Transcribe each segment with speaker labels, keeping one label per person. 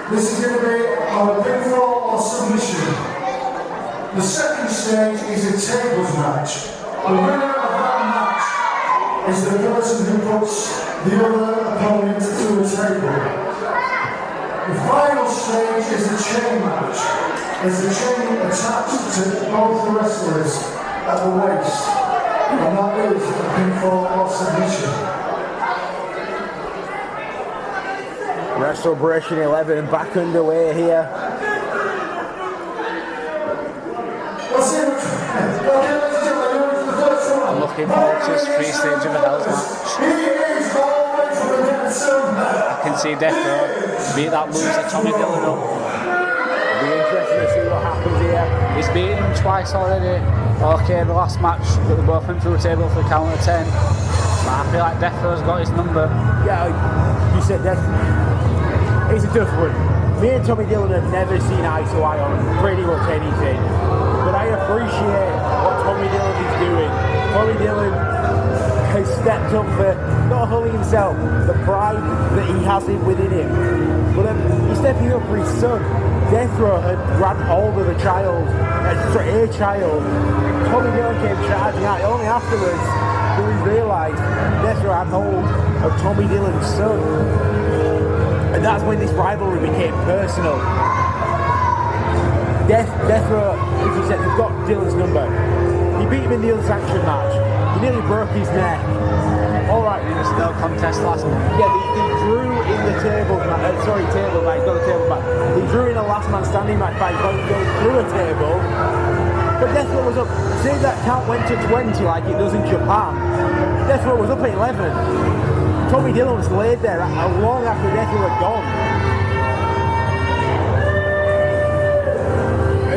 Speaker 1: This is going to be our pinfall or submission. The second stage is a tables match. The winner of that match is the person who puts the other opponent to a table. The final stage is a chain match. There's a chain attached to both the wrestlers at the waist, and that is a pinfall or submission.
Speaker 2: Wrestlebration 11 back underway here.
Speaker 3: I'm looking forward to this free stage of a Hell's match. I can see Deathrow beat that loser Tommy Dillon up.
Speaker 2: It'll be interesting to see what happens here.
Speaker 3: He's beaten him twice already. Okay, the last match that they both went through a table for the count of 10. But I feel like Deathrow's got his number.
Speaker 2: Yeah, you said Deathrow. It's a tough one. Me and Tommy Dillon have never seen eye to eye on pretty much anything. But I appreciate what Tommy Dillon is doing. Tommy Dillon has stepped up for not only himself, the pride that he has within him, but he's stepping up for his son. Deathrow had grabbed hold of a child. Tommy Dillon came charging out. Only afterwards did we realise Deathrow had hold of Tommy Dillon's son. And that's when this rivalry became personal. Deathrow, as you said, has got Dillon's number. He beat him in the unsanctioned match. He nearly broke his neck. Alright.
Speaker 3: It was no contest last night.
Speaker 2: Yeah, they drew in the table match. Table match, not the table match. They drew in a last man standing match by going through a table. But Deathrow was up. Say that count went to 20 like it does in Japan. Deathrow was up at 11. Tommy Dillon was laid there long after Deathrow had gone.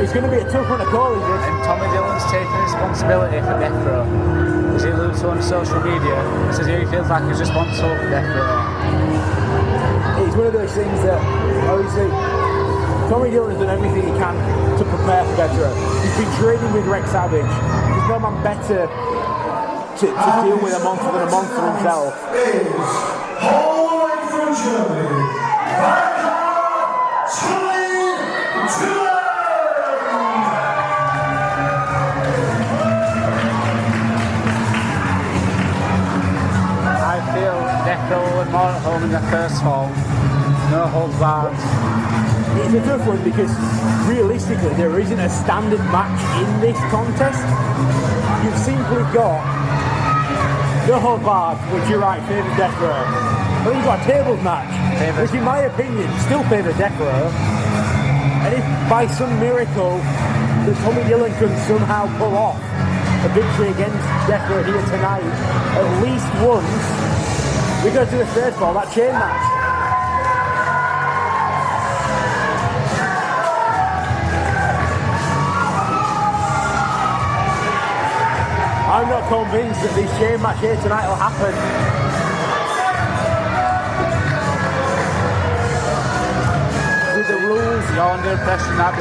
Speaker 2: It's going to be a tough one to call, isn't it?
Speaker 3: And Tommy Dillon's taking responsibility for Deathrow. As he alludes to on social media, he says he feels like he's responsible for Deathrow.
Speaker 2: It's one of those things that, obviously, Tommy Dillon has done everything he can to prepare for Deathrow. He's been training with Rex Savage. There's no man better to deal with a monster than a monster himself.
Speaker 1: All the way from Germany, Wildcard Tommy Dillon!
Speaker 3: I feel Deathrow were more at home in the first fall. No holds barred.
Speaker 2: It's a tough one because realistically there isn't a standard match in this contest. You've simply got no hold barred, which you're right, favours Deathrow. But you've got a tables match, which in my opinion still favours Deathrow. And if by some miracle that Tommy Dillon can somehow pull off a victory against Deathrow here tonight, at least once, we go to the third fall, that chain match. I'm not convinced that this chain match here tonight will happen.
Speaker 3: With the rules, you're under the impression that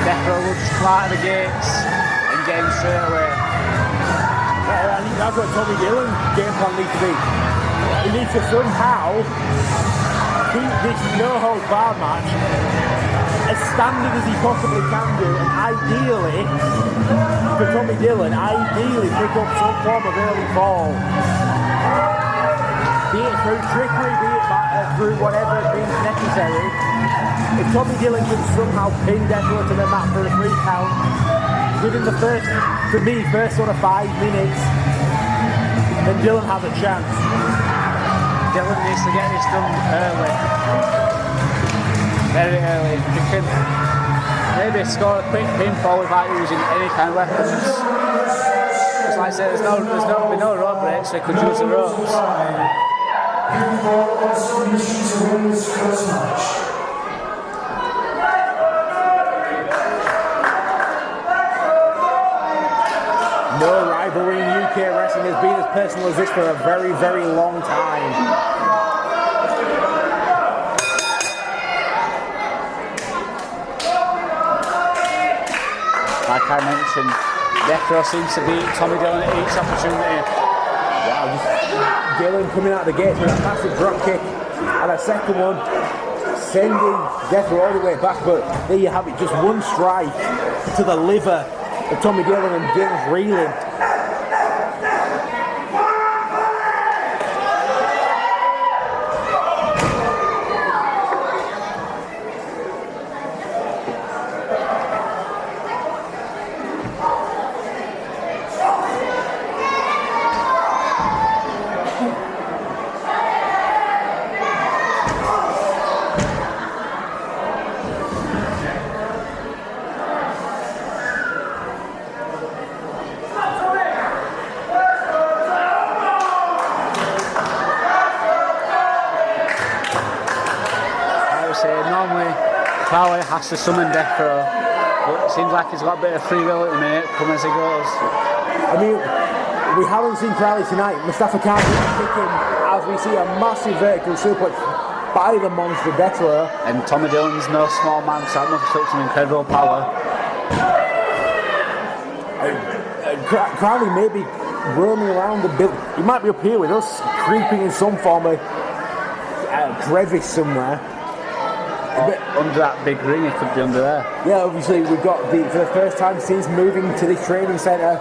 Speaker 3: Deathrow will just come out of the gates and get him straight away.
Speaker 2: Yeah, I think that's what Tommy Dillon's game plan needs to be. He needs to somehow keep this no-hold-barred match as standard as he possibly can do, and ideally, for Tommy Dillon, pick up some form of early fall. Be it through trickery, be it through whatever means necessary. If Tommy Dillon can somehow pin Deathrow to the mat for a 3 count, within the first sort of 5 minutes, then Dillon has a chance.
Speaker 3: Dillon needs to get this done early. Very early. He can maybe score a quick pinfall without using any kind of weapons. Just like I said, there's no rope breaks, so he could use the ropes.
Speaker 1: Pinfall or submission to win this first match.
Speaker 2: No rivalry in UK wrestling has been as personal as this for a very, very long time.
Speaker 3: Like I mentioned, Deathrow seems to beat Tommy Dillon at each opportunity.
Speaker 2: Wow, Dillon coming out of the gates with a massive drop kick and a second one. sending Deathrow all the way back, but there you have it, just one strike to the liver of Tommy Dillon, and Dillon's reeling.
Speaker 3: Normally, Crowley has to summon Deathrow, but it seems like he's got a bit of free will at the minute, come as he goes.
Speaker 2: I mean, we haven't seen Crowley tonight. Mustafa can't kick him as we see a massive vertical suplex by the monster Deathrow.
Speaker 3: And Tommy Dillon's no small man, so that must have some incredible power.
Speaker 2: Crowley may be roaming around the building. He might be up here with us, creeping in some form of crevice somewhere.
Speaker 3: Under that big ring, he could be under there.
Speaker 2: Yeah, obviously we've got for the first time since moving to this training centre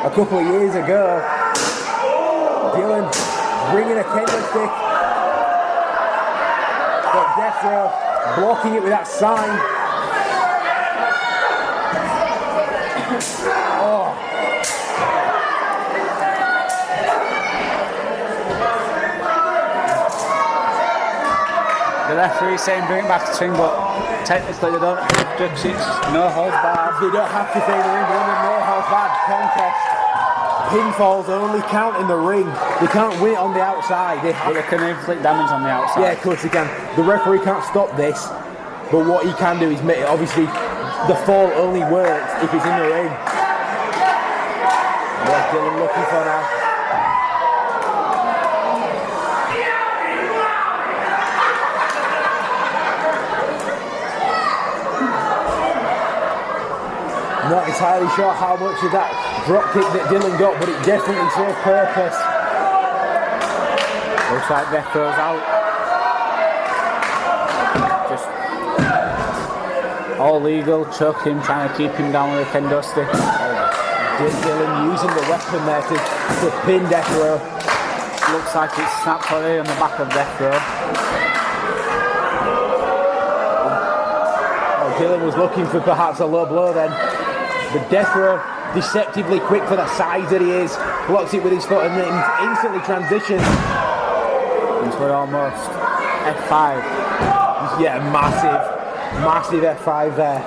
Speaker 2: a couple of years ago, Dillon bringing a kendo stick, but Deathrow blocking it with that sign. Oh.
Speaker 3: The referee saying bring it back to ring, but technically they don't have to, because it's no holds barred.
Speaker 2: They don't have to say the ring, but in a no holds barred contest, pinfalls only count in the ring. They can't win it on the outside. But
Speaker 3: they can inflict damage on the outside.
Speaker 2: Yeah, of course they can. The referee can't stop this, but what he can do is make, obviously the fall only works if it's in the ring. What's Dillon looking for now? Not entirely sure how much of that drop kick that Dillon got, but it definitely served purpose.
Speaker 3: Looks like Deathrow's out. Just all legal, choke him, trying to keep him down with a kendo stick.
Speaker 2: Dillon using the weapon there to pin Deathrow.
Speaker 3: Looks like it's snapped already on the back of Deathrow.
Speaker 2: Oh, Dillon was looking for perhaps a low blow then. But Deathrow, deceptively quick for the size that he is, blocks it with his foot and then instantly transitions.
Speaker 3: Into almost F5.
Speaker 2: Yeah, massive F5 there.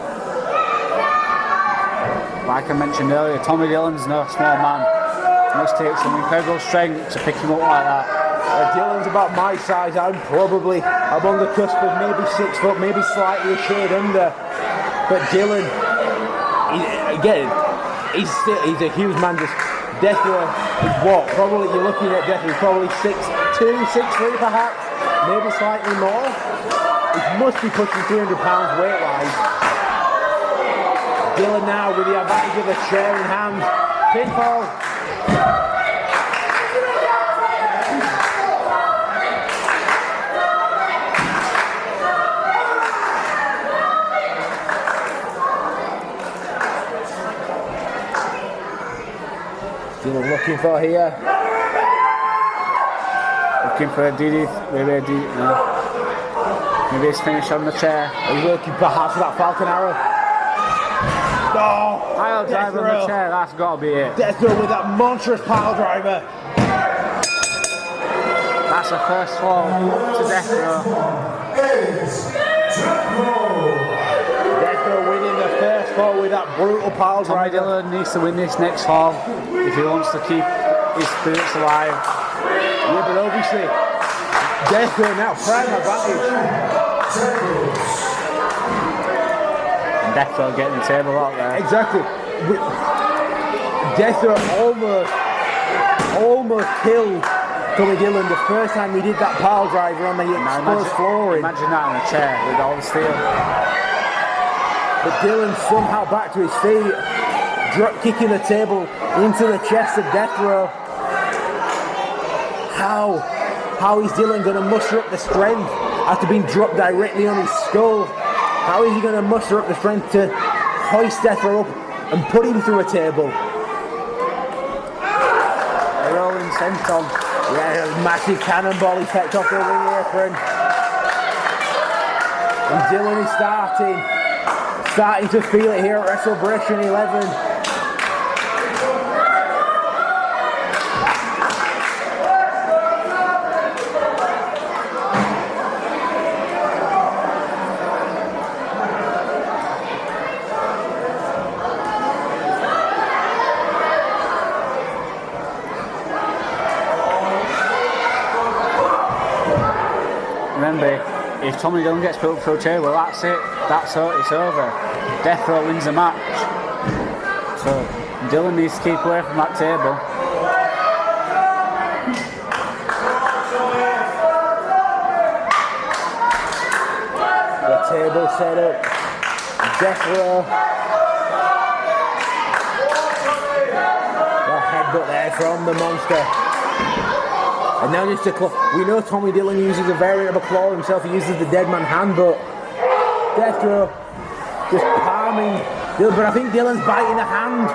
Speaker 3: Like I mentioned earlier, Tommy Dillon's no small man. It must take some incredible strength to pick him up like that.
Speaker 2: Dillon's about my size. I'm on the cusp of maybe 6 foot, maybe slightly a shade under. But Dillon, he's a huge man. Just Deathrow is what? Probably you're looking at Deathrow probably 6'2", 6'3" perhaps, maybe slightly more. He must be pushing 300 pounds weight-wise. Dillon now with the advantage of the chair in hand. Pinfall. Dillon looking for here.
Speaker 3: Looking for a DD, no. Maybe it's finished on the chair.
Speaker 2: He's looking perhaps for that Falcon Arrow. Oh,
Speaker 3: pile driver on the chair, that's got to be it.
Speaker 2: Deathrow with that monstrous pile driver.
Speaker 3: That's a first fall to Deathrow.
Speaker 2: Deathrow winning the first fall with that brutal pile driver.
Speaker 3: Tommy Dillon needs to win this next fall if he wants to keep his spirits alive.
Speaker 2: Yeah, but obviously, Deathrow now prime advantage.
Speaker 3: And Deathrow getting the table out there.
Speaker 2: Exactly. Deathrow almost killed Tommy Dillon the first time we did that pile driver on the exposed flooring.
Speaker 3: Imagine that on a chair with all the steel.
Speaker 2: But Dillon somehow back to his feet, drop kicking the table into the chest of Deathrow. How is Dillon going to muster up the strength after being dropped directly on his skull. How is he going to muster up the strength to hoist Deathrow up and put him through a table?
Speaker 3: A rolling senton.
Speaker 2: Yeah, a massive cannonball effect off the ring apron. And Dillon is starting to feel it here at Wrestlebration 11.
Speaker 3: Remember, if Tommy Dillon gets put up for a chair, well, that's it. It's over. Deathrow wins the match. So Dillon needs to keep away from that table.
Speaker 2: The table set up. Deathrow. The headbutt there from the monster. And now just we know Tommy Dillon uses a variant of a claw himself. He uses the dead man hand, but Deathrow just palming Dillon. But I think Dillon's biting the hand.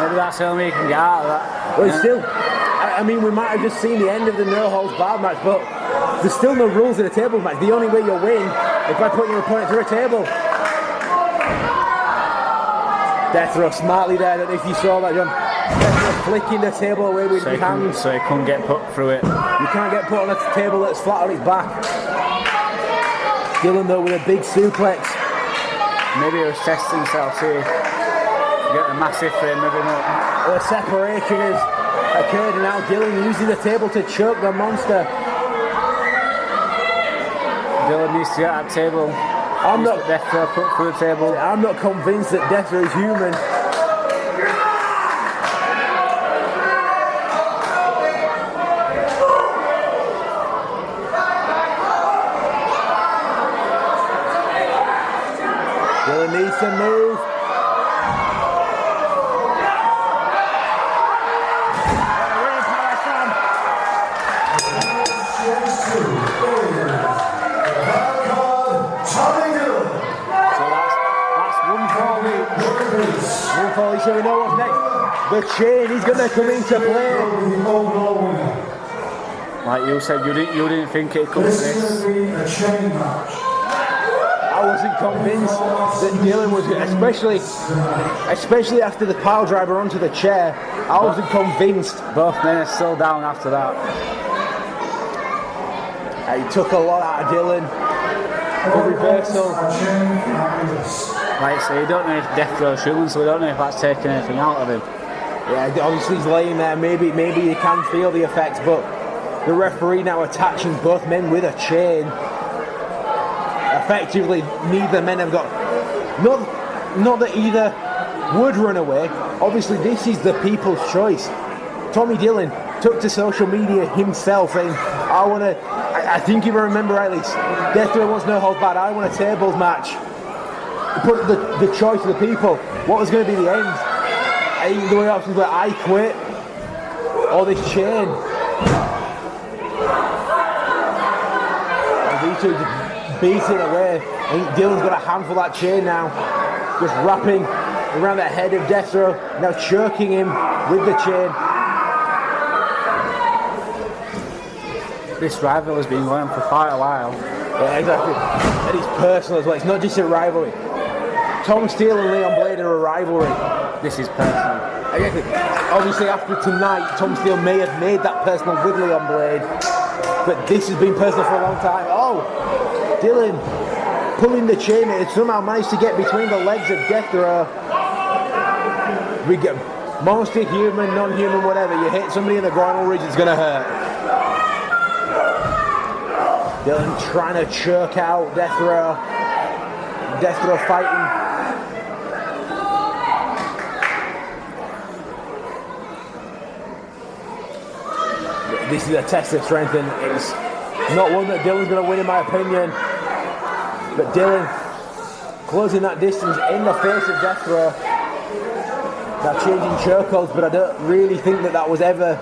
Speaker 3: Maybe that's the only way he can get out of that.
Speaker 2: Well, still, I mean, we might have just seen the end of the no holds barred match, but there's still no rules in a table match. The only way you'll win is by putting your opponent through a table. Deathrow smartly there. I don't know if you saw that, John. Deathrow flicking the table away with his hands.
Speaker 3: So he couldn't get put through it.
Speaker 2: You can't get put on a table that's flat on its back. Dillon though with a big suplex.
Speaker 3: Maybe he was testing himself here. Get the massive frame moving up.
Speaker 2: The separation has occurred and now Dillon using the table to choke the monster.
Speaker 3: Dillon needs to get that table. Deathrow put through the table.
Speaker 2: I'm not convinced that Deathrow is human. Dillon needs to move. So we know what's next. The chain is going to come into play.
Speaker 3: Like you said, you didn't think it could be this.
Speaker 2: I wasn't convinced that Dillon was, especially after the pile driver onto the chair. I wasn't convinced.
Speaker 3: Both men are still down after that.
Speaker 2: He took a lot out of Dillon. The reversal.
Speaker 3: Like so, you don't know if Deathrow's human, so we don't know if that's taking anything out of him.
Speaker 2: Yeah, obviously he's laying there. Maybe you can feel the effects, but the referee now attaching both men with a chain. Effectively, neither men have got. Not that either would run away. Obviously, this is the people's choice. Tommy Dillon took to social media himself saying, I think if I remember rightly, Deathrow wants no holds barred. I want a tables match. He put the choice of the people. What was going to be the end? The way options were I quit or this chain. And these two just beating away. I think Dillon's got a handful of that chain now. Just wrapping around the head of Deathrow. Now choking him with the chain.
Speaker 3: This rivalry has been going on for quite a while.
Speaker 2: Yeah, exactly. And it's personal as well. It's not just a rivalry. Tom Steele and Leon Blade are a rivalry.
Speaker 3: This is personal.
Speaker 2: Exactly. Obviously, after tonight, Tom Steele may have made that personal with Leon Blade, but this has been personal for a long time. Oh, Dillon pulling the chain. It somehow managed to get between the legs of Deathrow. We get monster, human, non-human, whatever. You hit somebody in the groinal ridge, it's going to hurt. Dillon trying to choke out Deathrow. Deathrow fighting. This is a test of strength, and it's not one that Dillon's going to win, in my opinion. But Dillon closing that distance in the face of Deathrow. Now changing chokeholds, but I don't really think that was ever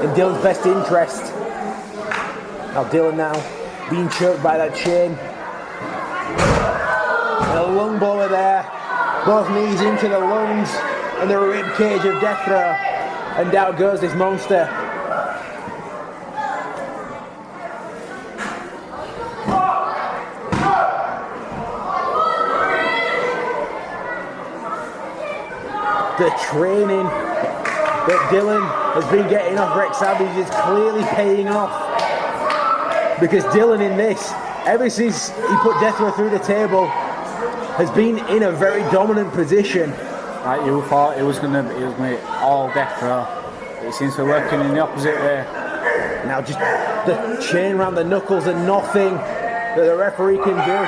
Speaker 2: in Dillon's best interest. Now Dillon now being choked by that chain. And a lung blower there. Both knees into the lungs and the rib cage of Deathrow. And down goes this monster. The training that Dillon has been getting off Rex Savage is clearly paying off. Because Dillon in this, ever since he put Deathrow through the table, has been in a very dominant position.
Speaker 3: Like you thought it was gonna be all Deathrow. It seems to be working in the opposite way.
Speaker 2: Now just the chain around the knuckles and nothing that the referee can do.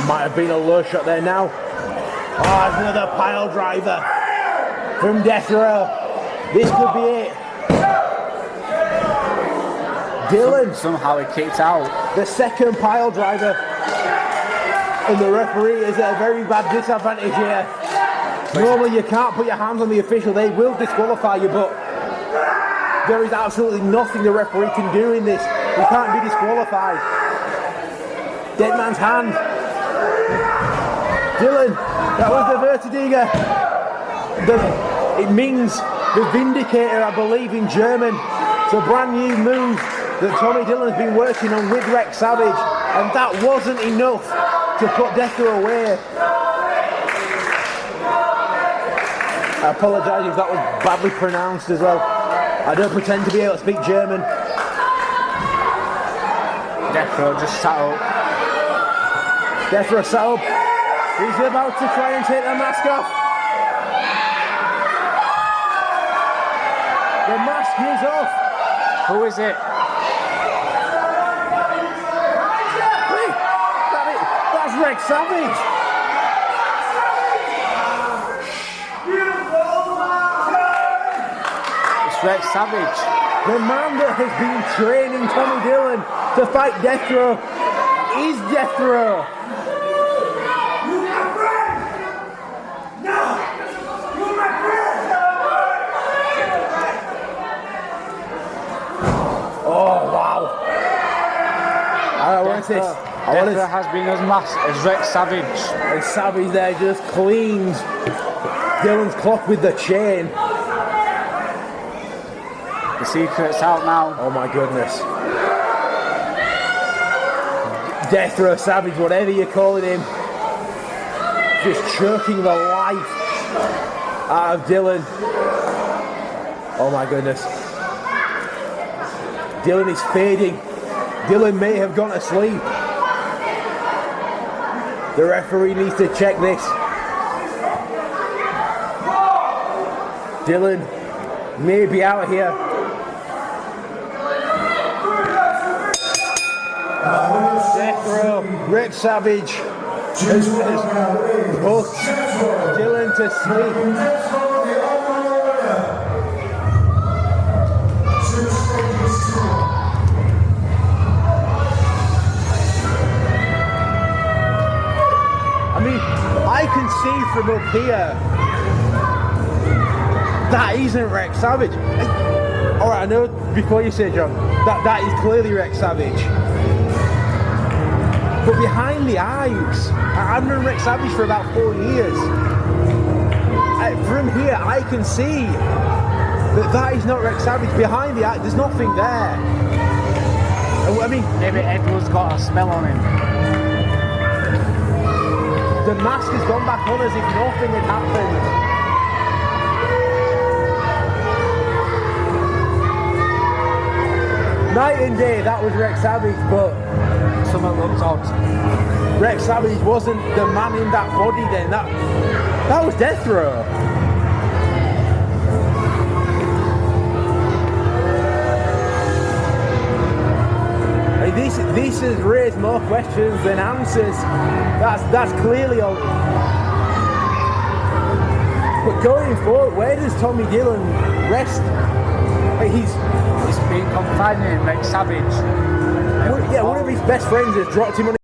Speaker 2: Might have been a low shot there now. Oh, it's another pile driver from Deathrow. This could be it. Dillon.
Speaker 3: Somehow he kicked out.
Speaker 2: The second pile driver. And the referee is at a very bad disadvantage here. Normally you can't put your hands on the official. They will disqualify you, but there is absolutely nothing the referee can do in this. He can't be disqualified. Dead man's hand. Dillon, that was the Vertidiga. It means the Vindicator, I believe, in German. It's a brand new move that Tommy Dillon has been working on with Rex Savage, and that wasn't enough to put Deathrow away. I apologise if that was badly pronounced as well. I don't pretend to be able to speak German.
Speaker 3: Deathrow just sat up.
Speaker 2: Deathrow sat up. He's about to try and take the mask off. The mask is off.
Speaker 3: Who is it?
Speaker 2: Wait, that's Rex Savage.
Speaker 3: It's Rex Savage.
Speaker 2: The man that has been training Tommy Dillon to fight Deathrow is Deathrow.
Speaker 3: Deathrow has been as masked as Rex Savage.
Speaker 2: And Savage there just cleans Dillon's clock with the chain.
Speaker 3: The secret's out now.
Speaker 2: Oh my goodness. Deathrow, Savage, whatever you're calling him, just choking the life out of Dillon. Oh my goodness. Dillon is fading. Dillon may have gone to sleep. The referee needs to check this. Dillon may be out here. Deathrow, Rex Savage has put Dillon to sleep. I can see from up here that isn't Rex Savage. Alright, I know before you say, John, that is clearly Rex Savage. But behind the eyes, I've known Rex Savage for about 4 years. From here, I can see that is not Rex Savage. Behind the eye, there's nothing there. I mean,
Speaker 3: maybe Edward's got a spell on him.
Speaker 2: The mask has gone back on as if nothing had happened. Night and day, that was Rex Savage, but
Speaker 3: something looks odd.
Speaker 2: Rex Savage wasn't the man in that body then. That was Deathrow. This has raised more questions than answers. That's clearly all. But going forward, where does Tommy Dillon rest? He's
Speaker 3: been confiding in Rex Savage.
Speaker 2: One of his best friends has dropped him on